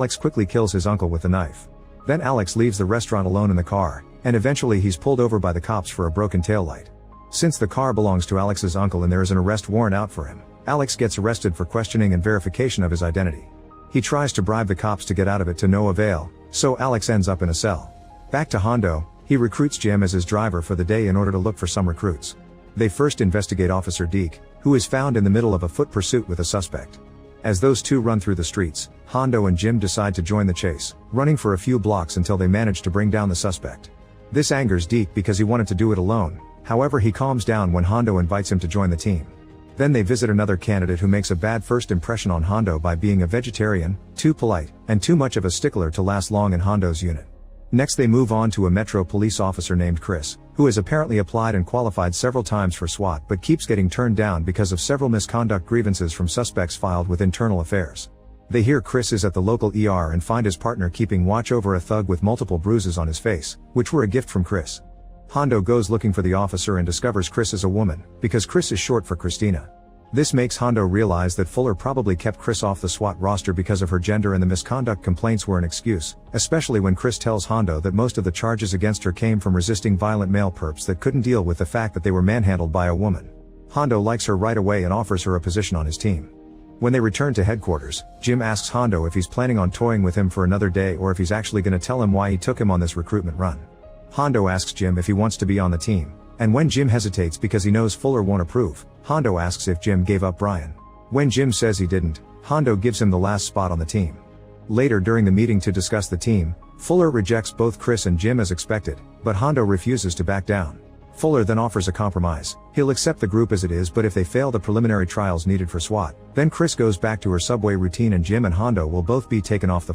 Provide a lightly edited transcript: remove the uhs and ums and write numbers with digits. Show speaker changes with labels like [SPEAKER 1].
[SPEAKER 1] Alex quickly kills his uncle with the knife. Then Alex leaves the restaurant alone in the car, and eventually he's pulled over by the cops for a broken taillight. Since the car belongs to Alex's uncle and there is an arrest warrant out for him, Alex gets arrested for questioning and verification of his identity. He tries to bribe the cops to get out of it to no avail, so Alex ends up in a cell. Back to Hondo, he recruits Jim as his driver for the day in order to look for some recruits. They first investigate Officer Deke, who is found in the middle of a foot pursuit with a suspect. As those two run through the streets, Hondo and Jim decide to join the chase, running for a few blocks until they manage to bring down the suspect. This angers Deke because he wanted to do it alone, however he calms down when Hondo invites him to join the team. Then they visit another candidate who makes a bad first impression on Hondo by being a vegetarian, too polite, and too much of a stickler to last long in Hondo's unit. Next they move on to a Metro police officer named Chris, who has apparently applied and qualified several times for SWAT but keeps getting turned down because of several misconduct grievances from suspects filed with Internal Affairs. They hear Chris is at the local ER and find his partner keeping watch over a thug with multiple bruises on his face, which were a gift from Chris. Hondo goes looking for the officer and discovers Chris is a woman, because Chris is short for Christina. This makes Hondo realize that Fuller probably kept Chris off the SWAT roster because of her gender and the misconduct complaints were an excuse, especially when Chris tells Hondo that most of the charges against her came from resisting violent male perps that couldn't deal with the fact that they were manhandled by a woman. Hondo likes her right away and offers her a position on his team. When they return to headquarters, Jim asks Hondo if he's planning on toying with him for another day or if he's actually going to tell him why he took him on this recruitment run. Hondo asks Jim if he wants to be on the team, and when Jim hesitates because he knows Fuller won't approve, Hondo asks if Jim gave up Brian. When Jim says he didn't, Hondo gives him the last spot on the team. Later during the meeting to discuss the team, Fuller rejects both Chris and Jim as expected, but Hondo refuses to back down. Fuller then offers a compromise. He'll accept the group as it is, but if they fail the preliminary trials needed for SWAT, then Chris goes back to her subway routine and Jim and Hondo will both be taken off the